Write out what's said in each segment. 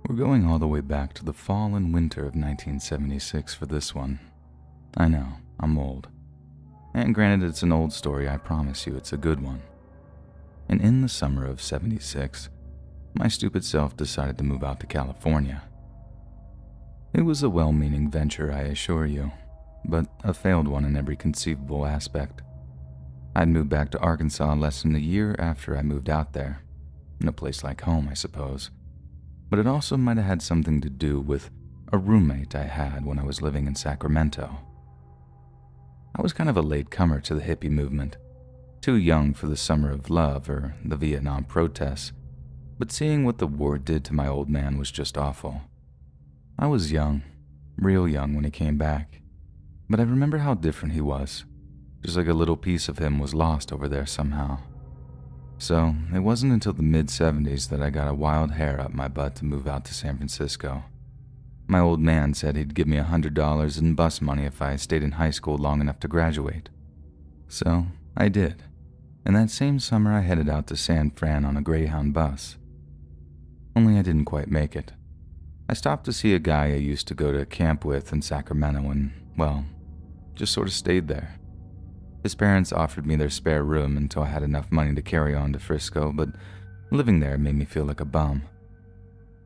We're going all the way back to the fall and winter of 1976 for this one. I know, I'm old. And granted it's an old story, I promise you it's a good one. And in the summer of 76, my stupid self decided to move out to California. It was a well-meaning venture, I assure you, but a failed one in every conceivable aspect. I'd moved back to Arkansas less than a year after I moved out there. In a place like home, I suppose. But it also might have had something to do with a roommate I had when I was living in Sacramento. I was kind of a latecomer to the hippie movement, too young for the summer of love or the Vietnam protests, but seeing what the war did to my old man was just awful. I was young, real young when he came back, but I remember how different he was, just like a little piece of him was lost over there somehow. So, it wasn't until the mid-70s that I got a wild hair up my butt to move out to San Francisco. My old man said he'd give me $100 in bus money if I stayed in high school long enough to graduate. So, I did. And that same summer I headed out to San Fran on a Greyhound bus. Only I didn't quite make it. I stopped to see a guy I used to go to camp with in Sacramento and, well, just sort of stayed there. His parents offered me their spare room until I had enough money to carry on to Frisco, but living there made me feel like a bum.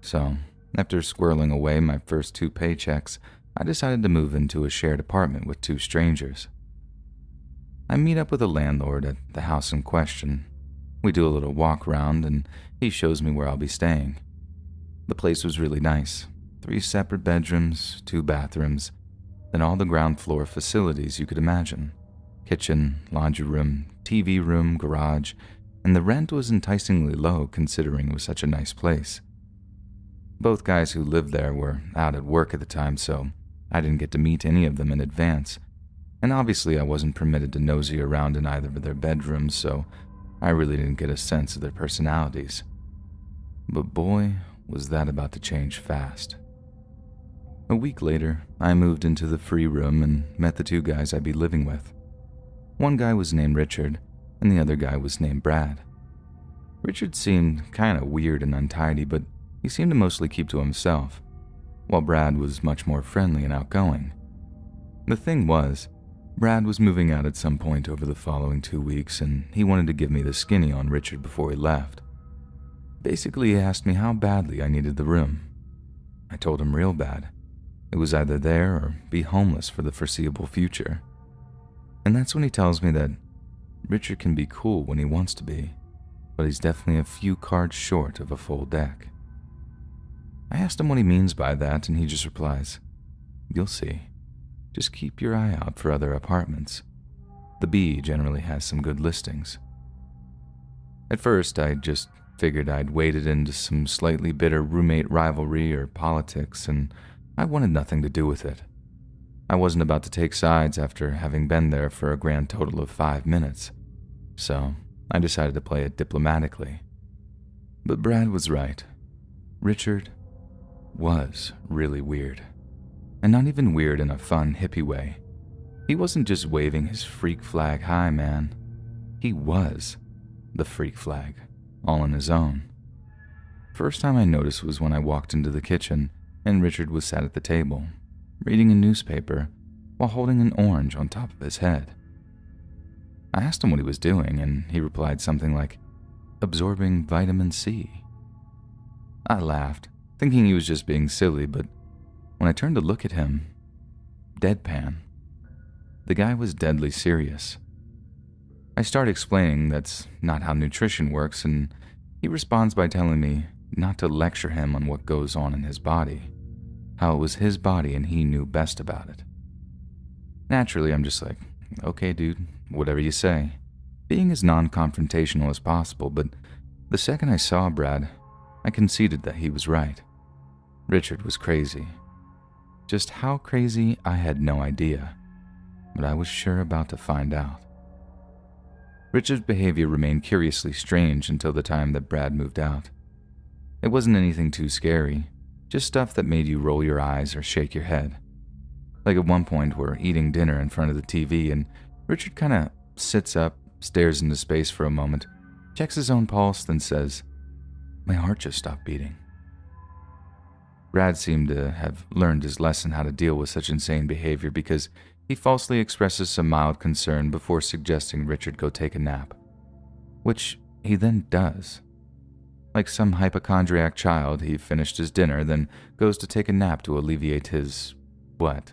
So, after squirreling away my first 2 paychecks, I decided to move into a shared apartment with 2 strangers. I meet up with a landlord at the house in question. We do a little walk around and he shows me where I'll be staying. The place was really nice. 3 separate bedrooms, 2 bathrooms, then all the ground floor facilities you could imagine. Kitchen, laundry room, TV room, garage, and the rent was enticingly low considering it was such a nice place. Both guys who lived there were out at work at the time, so I didn't get to meet any of them in advance, and obviously I wasn't permitted to nosy around in either of their bedrooms, so I really didn't get a sense of their personalities. But boy, was that about to change fast. A week later, I moved into the free room and met the 2 guys I'd be living with. One guy was named Richard, and the other guy was named Brad. Richard seemed kinda weird and untidy, but he seemed to mostly keep to himself, while Brad was much more friendly and outgoing. The thing was, Brad was moving out at some point over the following 2 weeks, and he wanted to give me the skinny on Richard before he left. Basically, he asked me how badly I needed the room. I told him real bad. It was either there or be homeless for the foreseeable future. And that's when he tells me that Richard can be cool when he wants to be, but he's definitely a few cards short of a full deck. I asked him what he means by that, and he just replies, "You'll see. Just keep your eye out for other apartments. The Bee generally has some good listings." At first, I just figured I'd waded into some slightly bitter roommate rivalry or politics, and I wanted nothing to do with it. I wasn't about to take sides after having been there for a grand total of 5 minutes, so I decided to play it diplomatically. But Brad was right. Richard was really weird. And not even weird in a fun, hippie way. He wasn't just waving his freak flag high, man. He was the freak flag, all on his own. First time I noticed was when I walked into the kitchen and Richard was sat at the table, reading a newspaper while holding an orange on top of his head. I asked him what he was doing, and he replied something like, "Absorbing vitamin C." I laughed, thinking he was just being silly, but when I turned to look at him, deadpan. The guy was deadly serious. I start explaining that's not how nutrition works, and he responds by telling me not to lecture him on what goes on in his body, how it was his body and he knew best about it. Naturally, I'm just like, okay, dude, whatever you say, being as non-confrontational as possible, but the second I saw Brad, I conceded that he was right. Richard was crazy. Just how crazy, I had no idea, but I was sure about to find out. Richard's behavior remained curiously strange until the time that Brad moved out. It wasn't anything too scary, just stuff that made you roll your eyes or shake your head. Like at one point, we're eating dinner in front of the TV, and Richard kinda sits up, stares into space for a moment, checks his own pulse, then says, "My heart just stopped beating." Brad seemed to have learned his lesson how to deal with such insane behavior because he falsely expresses some mild concern before suggesting Richard go take a nap, which he then does. Like some hypochondriac child, he finished his dinner, then goes to take a nap to alleviate his, what,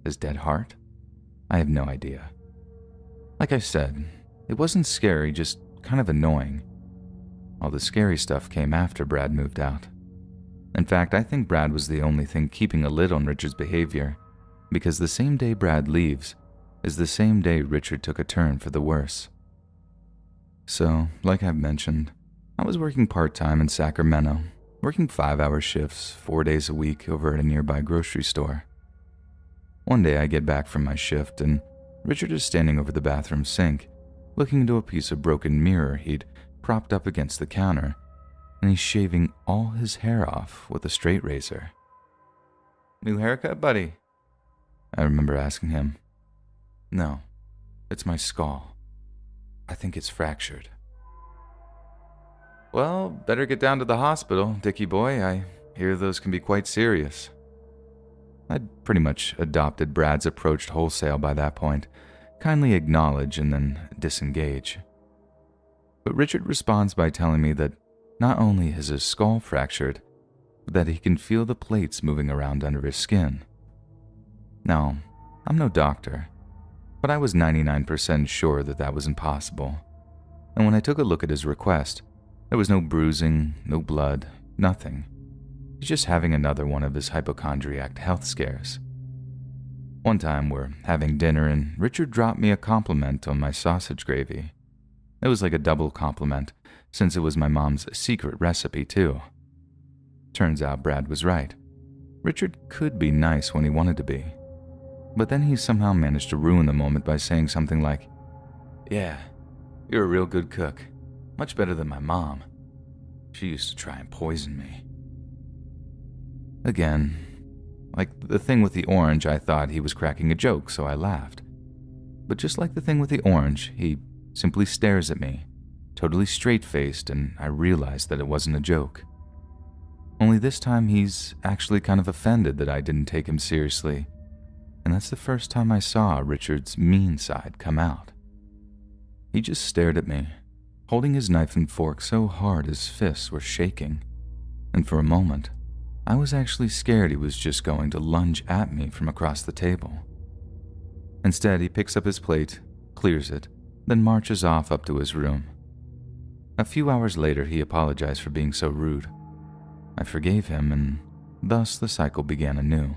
his dead heart? I have no idea. Like I said, it wasn't scary, just kind of annoying. All the scary stuff came after Brad moved out. In fact, I think Brad was the only thing keeping a lid on Richard's behavior, because the same day Brad leaves is the same day Richard took a turn for the worse. So, like I've mentioned, I was working part-time in Sacramento, working 5-hour shifts, 4 days a week over at a nearby grocery store. One day I get back from my shift and Richard is standing over the bathroom sink, looking into a piece of broken mirror he'd propped up against the counter, and he's shaving all his hair off with a straight razor. "New haircut, buddy?" I remember asking him. "No, it's my skull. I think it's fractured." "Well, better get down to the hospital, Dickie boy. I hear those can be quite serious." I'd pretty much adopted Brad's approach wholesale by that point, kindly acknowledge and then disengage. But Richard responds by telling me that not only is his skull fractured, but that he can feel the plates moving around under his skin. Now, I'm no doctor, but I was 99% sure that that was impossible. And when I took a look at his request, there was no bruising, no blood, nothing. He's just having another one of his hypochondriac health scares. One time we're having dinner and Richard dropped me a compliment on my sausage gravy. It was like a double compliment, since it was my mom's secret recipe too. Turns out Brad was right. Richard could be nice when he wanted to be. But then he somehow managed to ruin the moment by saying something like, "Yeah, you're a real good cook. Much better than my mom. She used to try and poison me." Again, like the thing with the orange, I thought he was cracking a joke, so I laughed. But just like the thing with the orange, he simply stares at me, totally straight-faced, and I realized that it wasn't a joke. Only this time he's actually kind of offended that I didn't take him seriously, and that's the first time I saw Richard's mean side come out. He just stared at me, holding his knife and fork so hard his fists were shaking, and for a moment, I was actually scared he was just going to lunge at me from across the table. Instead, he picks up his plate, clears it, then marches off up to his room. A few hours later, he apologized for being so rude. I forgave him, and thus the cycle began anew.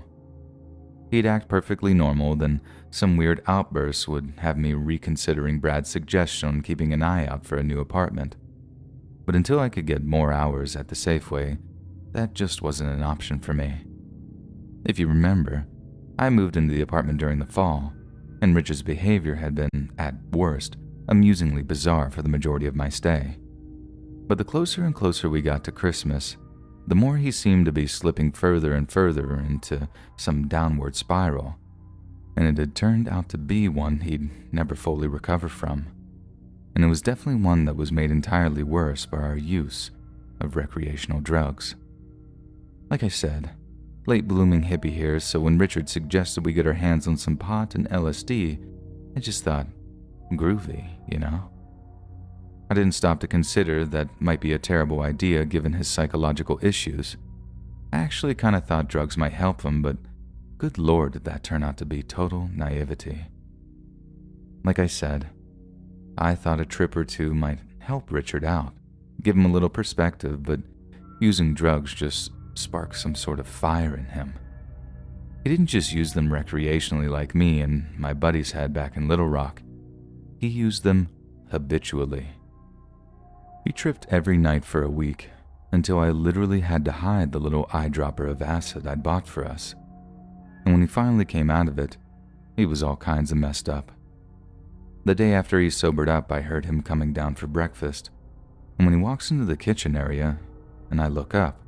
He'd act perfectly normal, then some weird outbursts would have me reconsidering Brad's suggestion on keeping an eye out for a new apartment. But until I could get more hours at the Safeway, that just wasn't an option for me. If you remember, I moved into the apartment during the fall, and Richard's behavior had been, at worst, amusingly bizarre for the majority of my stay. But the closer and closer we got to Christmas, the more he seemed to be slipping further and further into some downward spiral, and it had turned out to be one he'd never fully recover from. And it was definitely one that was made entirely worse by our use of recreational drugs. Like I said, late-blooming hippie here, so when Richard suggested we get our hands on some pot and LSD, I just thought, groovy, you know? I didn't stop to consider that might be a terrible idea given his psychological issues. I actually kind of thought drugs might help him, but good lord did that turn out to be total naivety. Like I said, I thought a trip or two might help Richard out, give him a little perspective, but using drugs just sparked some sort of fire in him. He didn't just use them recreationally like me and my buddies had back in Little Rock. He used them habitually. He tripped every night for a week, until I literally had to hide the little eyedropper of acid I'd bought for us. And when he finally came out of it, he was all kinds of messed up. The day after he sobered up, I heard him coming down for breakfast, and when he walks into the kitchen area, and I look up,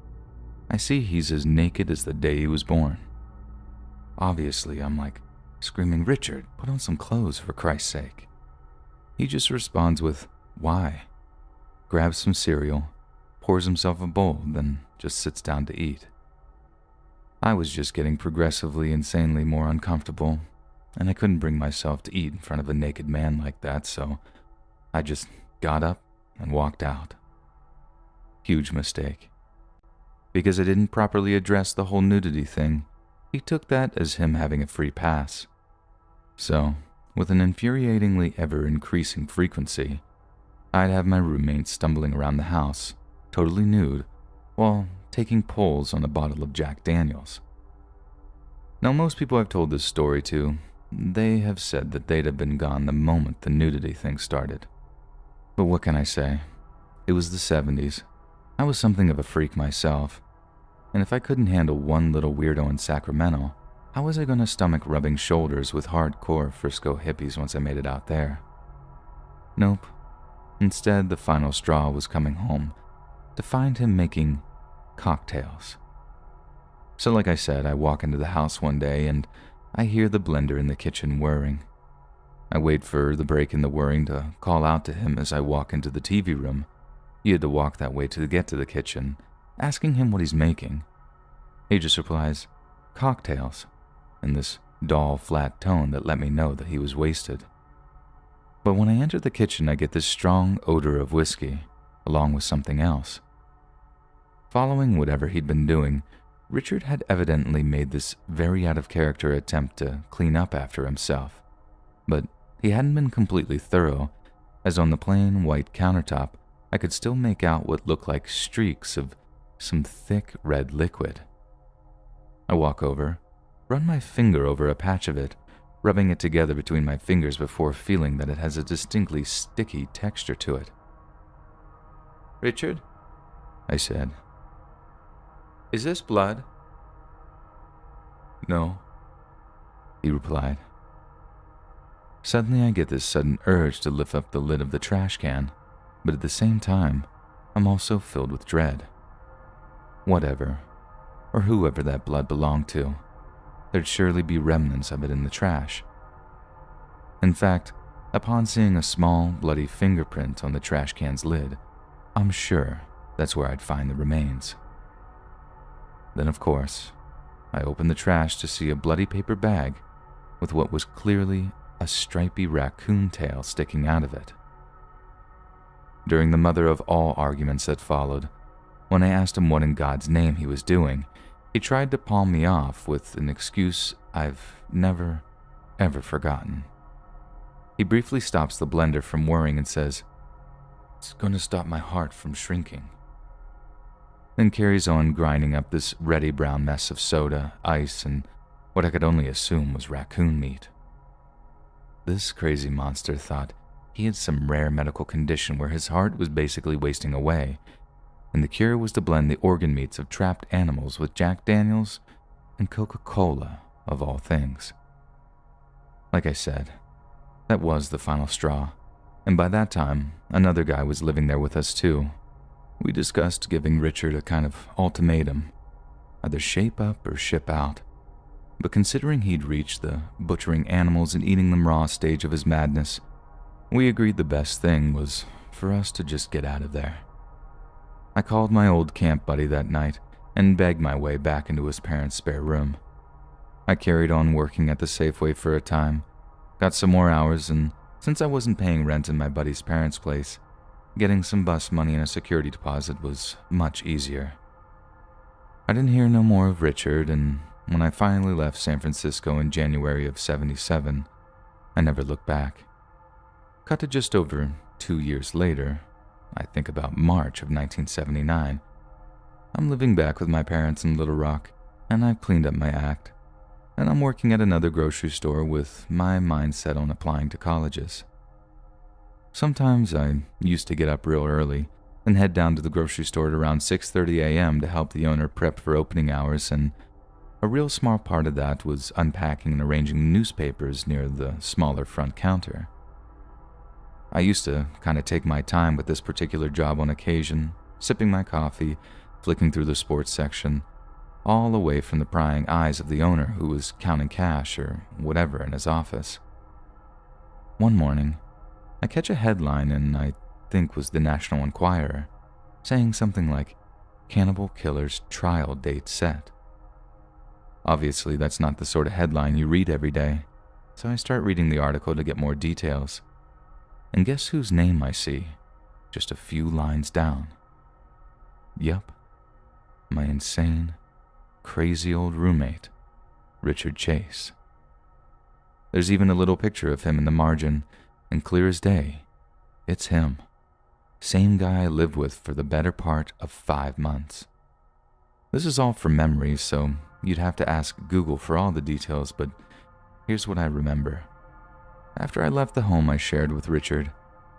I see he's as naked as the day he was born. Obviously, I'm like screaming, "Richard, put on some clothes for Christ's sake." He just responds with, "Why?" Grabs some cereal, pours himself a bowl, then just sits down to eat. I was just getting progressively insanely more uncomfortable, and I couldn't bring myself to eat in front of a naked man like that, so I just got up and walked out. Huge mistake. Because I didn't properly address the whole nudity thing, he took that as him having a free pass. So, with an infuriatingly ever-increasing frequency, I'd have my roommates stumbling around the house, totally nude, while taking pulls on a bottle of Jack Daniels. Now, most people I've told this story to, they have said that they'd have been gone the moment the nudity thing started. But what can I say? It was the 70s. I was something of a freak myself, and if I couldn't handle one little weirdo in Sacramento, how was I going to stomach rubbing shoulders with hardcore Frisco hippies once I made it out there? Nope. Instead, the final straw was coming home to find him making cocktails. So like I said, I walk into the house one day and I hear the blender in the kitchen whirring. I wait for the break in the whirring to call out to him as I walk into the TV room. He had to walk that way to get to the kitchen, asking him what he's making. He just replies, "Cocktails," in this dull, flat tone that let me know that he was wasted. But when I enter the kitchen, I get this strong odor of whiskey, along with something else. Following whatever he'd been doing, Richard had evidently made this very out-of-character attempt to clean up after himself. But he hadn't been completely thorough, as on the plain white countertop, I could still make out what looked like streaks of some thick red liquid. I walk over, run my finger over a patch of it, rubbing it together between my fingers before feeling that it has a distinctly sticky texture to it. "Richard," I said, "is this blood?" "No," he replied. Suddenly I get this sudden urge to lift up the lid of the trash can, but at the same time, I'm also filled with dread. Whatever, or whoever that blood belonged to, there'd surely be remnants of it in the trash. In fact, upon seeing a small, bloody fingerprint on the trash can's lid, I'm sure that's where I'd find the remains. Then, of course, I opened the trash to see a bloody paper bag with what was clearly a stripy raccoon tail sticking out of it. During the mother of all arguments that followed, when I asked him what in God's name he was doing, he tried to palm me off with an excuse I've never, ever forgotten. He briefly stops the blender from whirring and says, "It's going to stop my heart from shrinking," then carries on grinding up this reddy brown mess of soda, ice, and what I could only assume was raccoon meat. This crazy monster thought he had some rare medical condition where his heart was basically wasting away, and the cure was to blend the organ meats of trapped animals with Jack Daniels and Coca-Cola, of all things. Like I said, that was the final straw, and by that time, another guy was living there with us too. We discussed giving Richard a kind of ultimatum, either shape up or ship out. But considering he'd reached the butchering animals and eating them raw stage of his madness, we agreed the best thing was for us to just get out of there. I called my old camp buddy that night and begged my way back into his parents' spare room. I carried on working at the Safeway for a time, got some more hours, and since I wasn't paying rent in my buddy's parents' place, getting some bus money and a security deposit was much easier. I didn't hear no more of Richard, and when I finally left San Francisco in January of '77, I never looked back. Cut to just over 2 years later, I think about March of 1979, I'm living back with my parents in Little Rock, and I've cleaned up my act, and I'm working at another grocery store with my mind set on applying to colleges. Sometimes I used to get up real early and head down to the grocery store at around 6:30 a.m. to help the owner prep for opening hours, and a real small part of that was unpacking and arranging newspapers near the smaller front counter. I used to kind of take my time with this particular job on occasion, sipping my coffee, flicking through the sports section, all away from the prying eyes of the owner who was counting cash or whatever in his office. One morning, I catch a headline in, I think was the National Enquirer, saying something like, "Cannibal Killer's Trial Date Set." Obviously, that's not the sort of headline you read every day, so I start reading the article to get more details. And guess whose name I see, just a few lines down? Yup, my insane, crazy old roommate, Richard Chase. There's even a little picture of him in the margin, and clear as day, it's him. Same guy I lived with for the better part of 5 months. This is all from memory, so you'd have to ask Google for all the details, but here's what I remember. After I left the home I shared with Richard,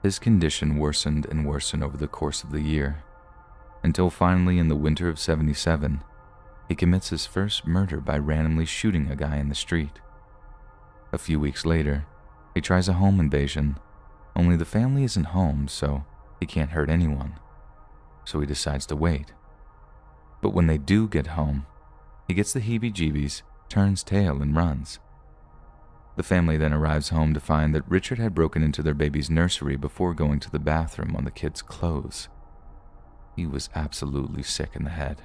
his condition worsened and worsened over the course of the year, until finally in the winter of '77, he commits his first murder by randomly shooting a guy in the street. A few weeks later, he tries a home invasion, only the family isn't home, so he can't hurt anyone. So he decides to wait. But when they do get home, he gets the heebie-jeebies, turns tail, and runs. The family then arrives home to find that Richard had broken into their baby's nursery before going to the bathroom on the kid's clothes. He was absolutely sick in the head.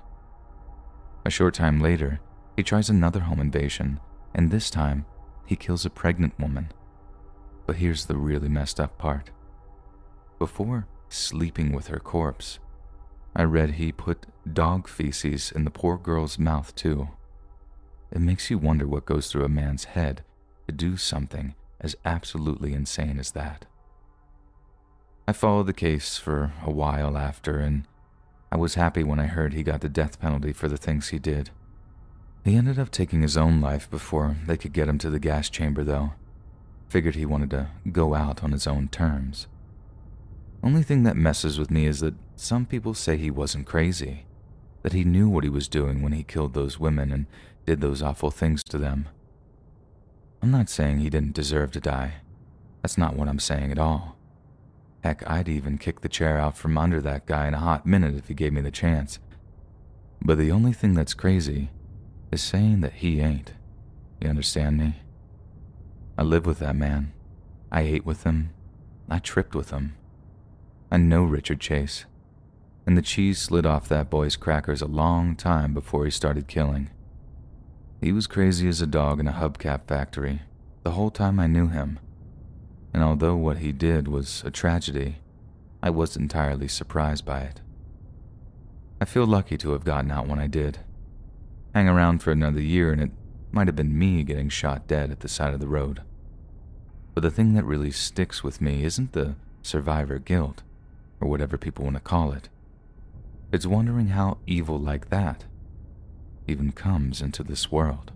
A short time later, he tries another home invasion, and this time, he kills a pregnant woman. But here's the really messed up part. Before sleeping with her corpse, I read he put dog feces in the poor girl's mouth too. It makes you wonder what goes through a man's head to do something as absolutely insane as that. I followed the case for a while after, and I was happy when I heard he got the death penalty for the things he did. He ended up taking his own life before they could get him to the gas chamber, though. Figured he wanted to go out on his own terms. Only thing that messes with me is that some people say he wasn't crazy, that he knew what he was doing when he killed those women and did those awful things to them. I'm not saying he didn't deserve to die. That's not what I'm saying at all. Heck, I'd even kick the chair out from under that guy in a hot minute if he gave me the chance. But the only thing that's crazy is saying that he ain't. You understand me? I lived with that man. I ate with him. I tripped with him. I know Richard Chase. And the cheese slid off that boy's crackers a long time before he started killing. He was crazy as a dog in a hubcap factory the whole time I knew him. And although what he did was a tragedy, I wasn't entirely surprised by it. I feel lucky to have gotten out when I did. Hang around for another year and it might have been me getting shot dead at the side of the road. But the thing that really sticks with me isn't the survivor guilt, or whatever people want to call it. It's wondering how evil like that even comes into this world.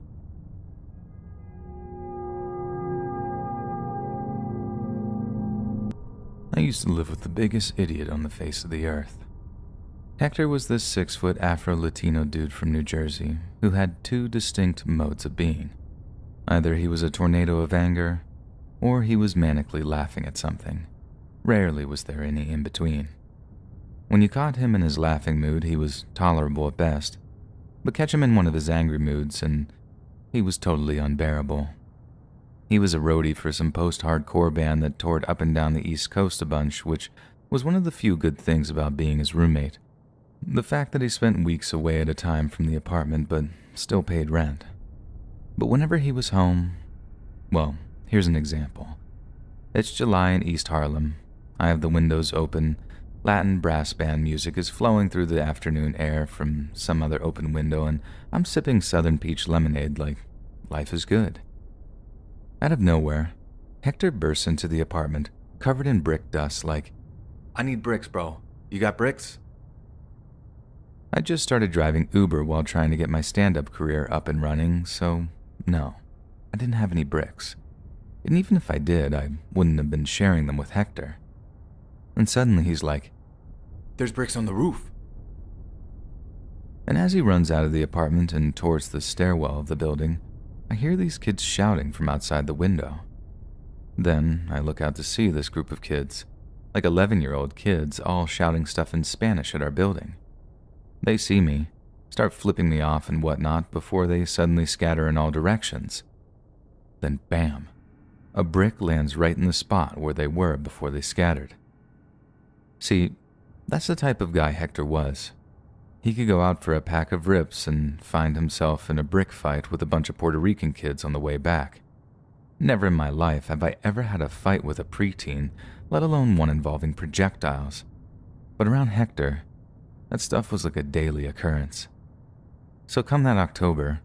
I used to live with the biggest idiot on the face of the earth. Hector was this 6-foot Afro-Latino dude from New Jersey who had 2 distinct modes of being. Either he was a tornado of anger, or he was manically laughing at something. Rarely was there any in between. When you caught him in his laughing mood, he was tolerable at best, but catch him in one of his angry moods and he was totally unbearable. He was a roadie for some post-hardcore band that toured up and down the East Coast a bunch, which was one of the few good things about being his roommate. The fact that he spent weeks away at a time from the apartment but still paid rent. But whenever he was home, well, here's an example. It's July in East Harlem. I have the windows open. Latin brass band music is flowing through the afternoon air from some other open window, and I'm sipping Southern Peach lemonade like life is good. Out of nowhere, Hector bursts into the apartment, covered in brick dust like, "I need bricks, bro. You got bricks?" I just started driving Uber while trying to get my stand-up career up and running, so no, I didn't have any bricks. And even if I did, I wouldn't have been sharing them with Hector. And suddenly he's like, "There's bricks on the roof." And as he runs out of the apartment and towards the stairwell of the building, I hear these kids shouting from outside the window. Then I look out to see this group of kids, like 11-year-old kids, all shouting stuff in Spanish at our building. They see me, start flipping me off and whatnot before they suddenly scatter in all directions. Then bam, a brick lands right in the spot where they were before they scattered. See, that's the type of guy Hector was. He could go out for a pack of rips and find himself in a brick fight with a bunch of Puerto Rican kids on the way back. Never in my life have I ever had a fight with a preteen, let alone one involving projectiles. But around Hector, that stuff was like a daily occurrence. So come that October,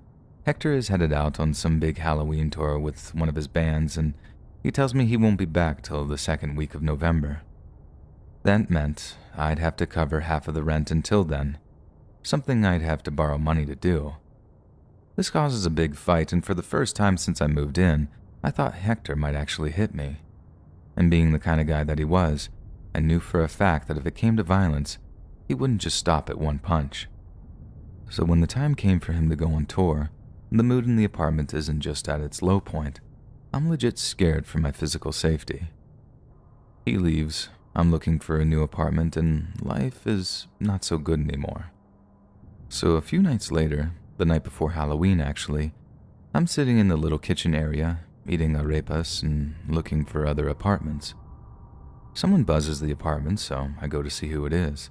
Hector is headed out on some big Halloween tour with one of his bands, and he tells me he won't be back till the second week of November. That meant I'd have to cover half of the rent until then, something I'd have to borrow money to do. This causes a big fight, and for the first time since I moved in, I thought Hector might actually hit me. And being the kind of guy that he was, I knew for a fact that if it came to violence, he wouldn't just stop at one punch. So when the time came for him to go on tour, the mood in the apartment isn't just at its low point. I'm legit scared for my physical safety. He leaves, I'm looking for a new apartment, and life is not so good anymore. So a few nights later, the night before Halloween actually, I'm sitting in the little kitchen area, eating arepas and looking for other apartments. Someone buzzes the apartment, so I go to see who it is.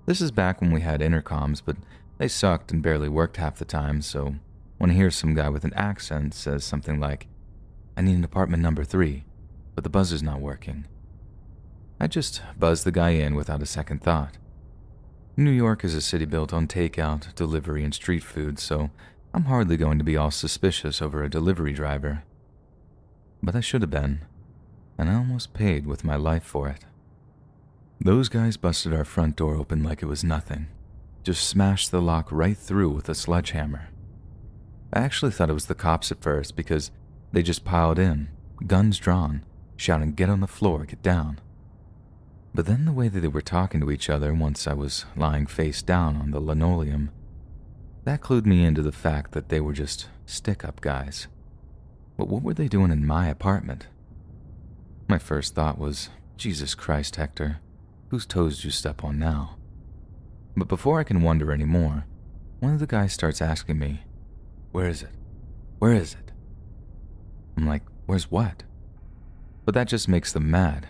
This is back when we had intercoms, but they sucked and barely worked half the time, so when I hear some guy with an accent says something like, "I need an apartment number 3, but the buzzer's not working," I just buzz the guy in without a second thought. New York is a city built on takeout, delivery, and street food, so I'm hardly going to be all suspicious over a delivery driver. But I should have been, and I almost paid with my life for it. Those guys busted our front door open like it was nothing, just smashed the lock right through with a sledgehammer. I actually thought it was the cops at first because they just piled in, guns drawn, shouting, "Get on the floor, get down." But then the way that they were talking to each other once I was lying face down on the linoleum, that clued me into the fact that they were just stick-up guys. But what were they doing in my apartment? My first thought was, Jesus Christ, Hector, whose toes did you step on now? But before I can wonder anymore, one of the guys starts asking me, "Where is it? Where is it?" I'm like, "Where's what?" But that just makes them mad.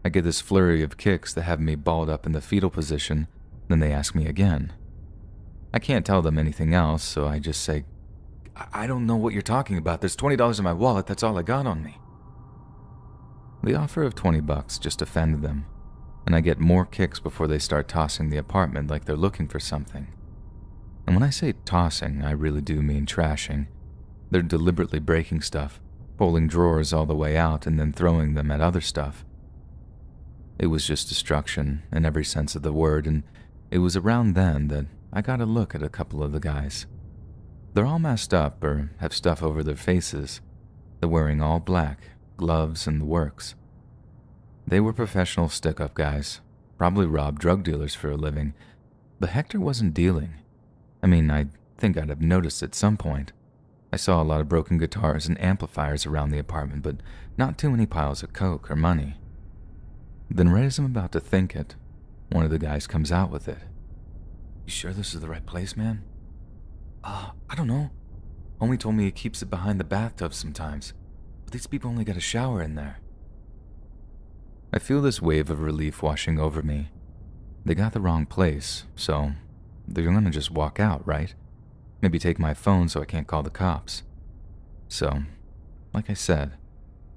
I get this flurry of kicks that have me balled up in the fetal position, then they ask me again. I can't tell them anything else, so I just say, I don't know what you're talking about. There's $20 in my wallet, that's all I got on me." The offer of $20 just offended them, and I get more kicks before they start tossing the apartment like they're looking for something. And when I say tossing, I really do mean trashing. They're deliberately breaking stuff, pulling drawers all the way out and then throwing them at other stuff. It was just destruction in every sense of the word, and it was around then that I got a look at a couple of the guys. They're all messed up or have stuff over their faces. They're wearing all black, gloves and the works. They were professional stick-up guys, probably robbed drug dealers for a living, but Hector wasn't dealing. I mean, I think I'd have noticed at some point. I saw a lot of broken guitars and amplifiers around the apartment, but not too many piles of coke or money. Then right as I'm about to think it, one of the guys comes out with it. "You sure this is the right place, man?" I don't know. Homie told me he keeps it behind the bathtub sometimes, but these people only got a shower in there." I feel this wave of relief washing over me. They got the wrong place, so they're gonna just walk out, right? Maybe take my phone so I can't call the cops. So, like I said,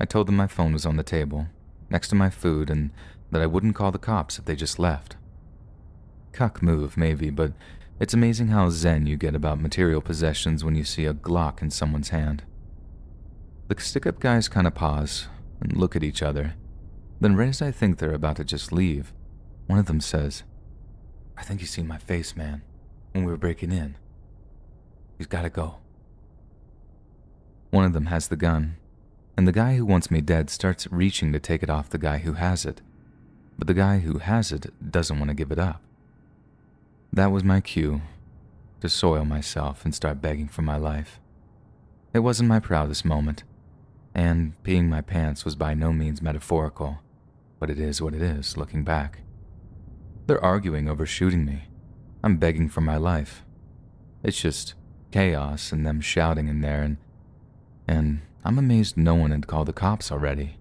I told them my phone was on the table, next to my food, and that I wouldn't call the cops if they just left. Cuck move, maybe, but it's amazing how zen you get about material possessions when you see a Glock in someone's hand. The stick-up guys kind of pause and look at each other. Then right as I think they're about to just leave, one of them says, "I think you seen my face, man, when we were breaking in. He's gotta go." One of them has the gun, and the guy who wants me dead starts reaching to take it off the guy who has it, but the guy who has it doesn't want to give it up. That was my cue to soil myself and start begging for my life. It wasn't my proudest moment, and peeing my pants was by no means metaphorical, but it is what it is looking back. They're arguing over shooting me. I'm begging for my life. It's just chaos and them shouting in there, and I'm amazed no one had called the cops already.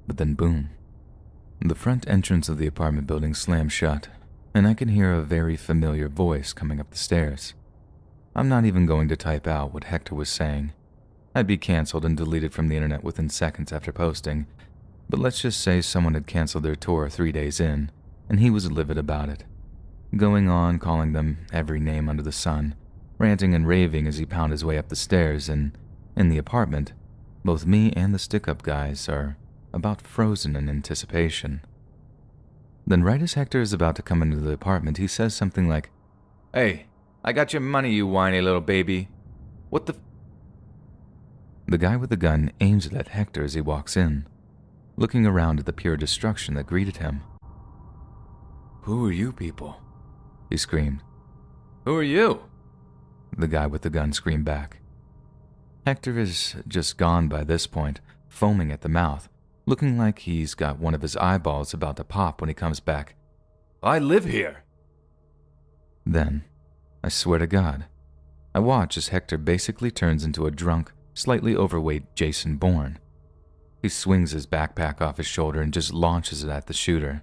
But then boom. The front entrance of the apartment building slammed shut, and I can hear a very familiar voice coming up the stairs. I'm not even going to type out what Hector was saying. I'd be canceled and deleted from the internet within seconds after posting, but let's just say someone had canceled their tour 3 days in, and he was livid about it. Going on calling them every name under the sun, ranting and raving as he pounded his way up the stairs, and in the apartment, both me and the stick-up guys are about frozen in anticipation. Then right as Hector is about to come into the apartment, he says something like, "Hey, I got your money, you whiny little baby. What the The guy with the gun aims it at Hector as he walks in, looking around at the pure destruction that greeted him. "Who are you people?" he screamed. "Who are you?" the guy with the gun screamed back. Hector is just gone by this point, foaming at the mouth, looking like he's got one of his eyeballs about to pop when he comes back. "I live here!" Then, I swear to God, I watch as Hector basically turns into a drunk, slightly overweight Jason Bourne. He swings his backpack off his shoulder and just launches it at the shooter.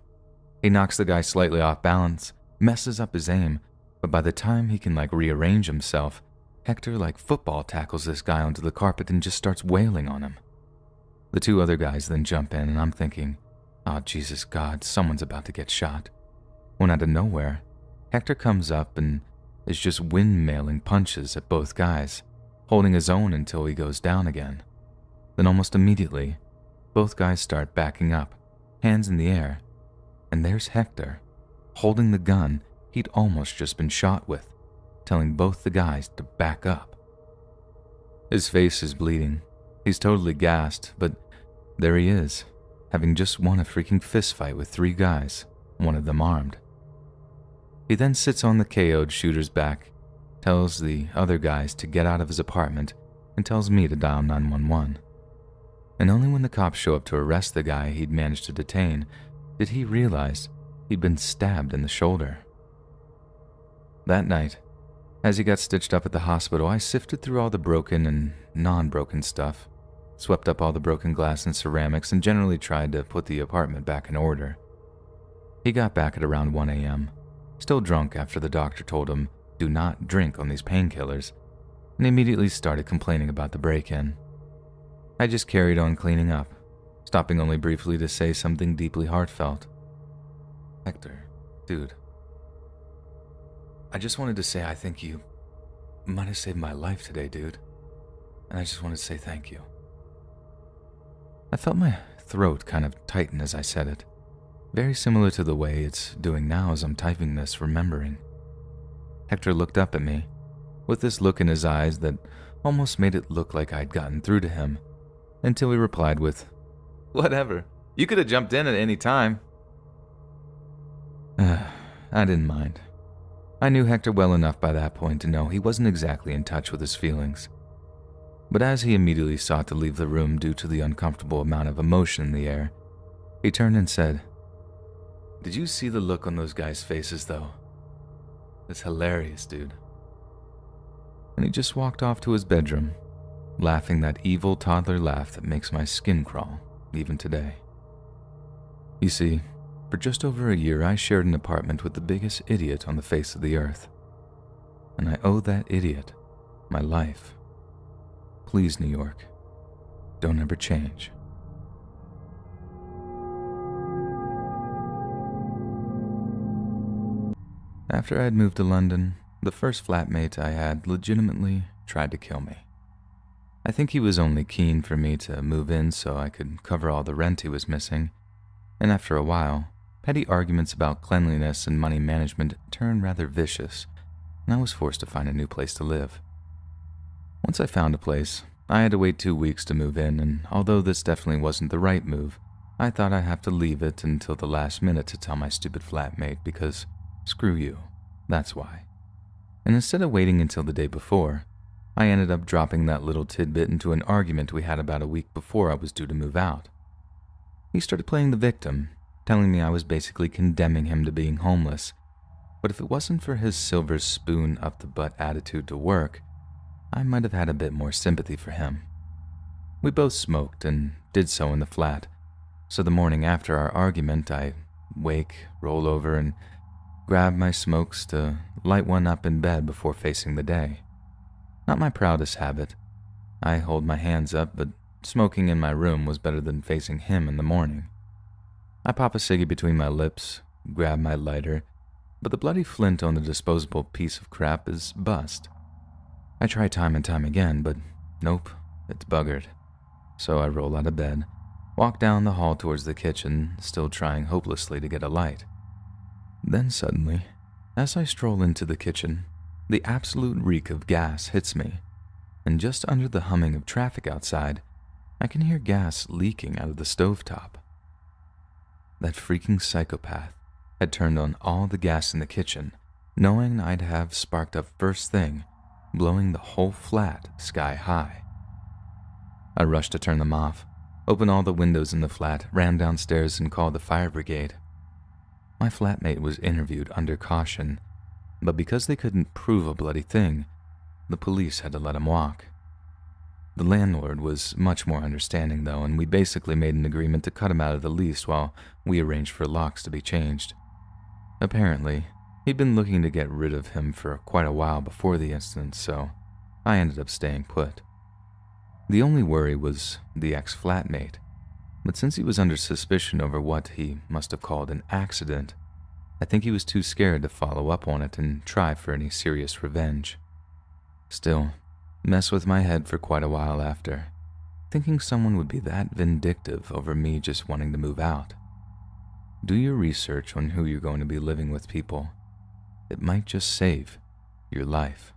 He knocks the guy slightly off balance, messes up his aim, but by the time he can rearrange himself, Hector football tackles this guy onto the carpet and just starts wailing on him. The 2 other guys then jump in, and I'm thinking, oh Jesus God, someone's about to get shot. When out of nowhere, Hector comes up and is just windmailing punches at both guys, holding his own until he goes down again. Then almost immediately, both guys start backing up, hands in the air, and there's Hector, holding the gun he'd almost just been shot with, telling both the guys to back up. His face is bleeding. He's totally gassed, but there he is, having just won a freaking fistfight with 3 guys, one of them armed. He then sits on the KO'd shooter's back, tells the other guys to get out of his apartment, and tells me to dial 911. And only when the cops show up to arrest the guy he'd managed to detain did he realize he'd been stabbed in the shoulder. That night, as he got stitched up at the hospital, I sifted through all the broken and non-broken stuff, swept up all the broken glass and ceramics, and generally tried to put the apartment back in order. He got back at around 1 a.m., still drunk after the doctor told him, "Do not drink on these painkillers," and immediately started complaining about the break-in. I just carried on cleaning up, stopping only briefly to say something deeply heartfelt. "Hector, dude, I just wanted to say I think you might have saved my life today, dude, and I just wanted to say thank you." I felt my throat kind of tighten as I said it, very similar to the way it's doing now as I'm typing this, remembering. Hector looked up at me, with this look in his eyes that almost made it look like I'd gotten through to him, until he replied with, "Whatever, you could have jumped in at any time." I didn't mind. I knew Hector well enough by that point to know he wasn't exactly in touch with his feelings. But as he immediately sought to leave the room due to the uncomfortable amount of emotion in the air, he turned and said, "Did you see the look on those guys' faces, though? It's hilarious, dude." And he just walked off to his bedroom, laughing that evil toddler laugh that makes my skin crawl, even today. You see, for just over a year I shared an apartment with the biggest idiot on the face of the earth. And I owe that idiot my life. Please, New York, don't ever change. After I had moved to London, the first flatmate I had legitimately tried to kill me. I think he was only keen for me to move in so I could cover all the rent he was missing, and after a while, petty arguments about cleanliness and money management turned rather vicious, and I was forced to find a new place to live. Once I found a place, I had to wait 2 weeks to move in, and although this definitely wasn't the right move, I thought I'd have to leave it until the last minute to tell my stupid flatmate because screw you, that's why. And instead of waiting until the day before, I ended up dropping that little tidbit into an argument we had about a week before I was due to move out. He started playing the victim, telling me I was basically condemning him to being homeless, but if it wasn't for his silver spoon up the butt attitude to work, I might have had a bit more sympathy for him. We both smoked and did so in the flat, so the morning after our argument I wake, roll over, and grab my smokes to light one up in bed before facing the day. Not my proudest habit. I hold my hands up, but smoking in my room was better than facing him in the morning. I pop a ciggy between my lips, grab my lighter, but the bloody flint on the disposable piece of crap is bust. I try time and time again, but nope, it's buggered. So I roll out of bed, walk down the hall towards the kitchen, still trying hopelessly to get a light. Then suddenly, as I stroll into the kitchen, the absolute reek of gas hits me, and just under the humming of traffic outside, I can hear gas leaking out of the stovetop. That freaking psychopath had turned on all the gas in the kitchen, knowing I'd have sparked up first thing, blowing the whole flat sky high. I rushed to turn them off, opened all the windows in the flat, ran downstairs and called the fire brigade. My flatmate was interviewed under caution, but because they couldn't prove a bloody thing, the police had to let him walk. The landlord was much more understanding though, and we basically made an agreement to cut him out of the lease while we arranged for locks to be changed. Apparently, he'd been looking to get rid of him for quite a while before the incident, so I ended up staying put. The only worry was the ex-flatmate, but since he was under suspicion over what he must have called an accident, I think he was too scared to follow up on it and try for any serious revenge. Still, messed with my head for quite a while after, thinking someone would be that vindictive over me just wanting to move out. Do your research on who you're going to be living with, people. It might just save your life.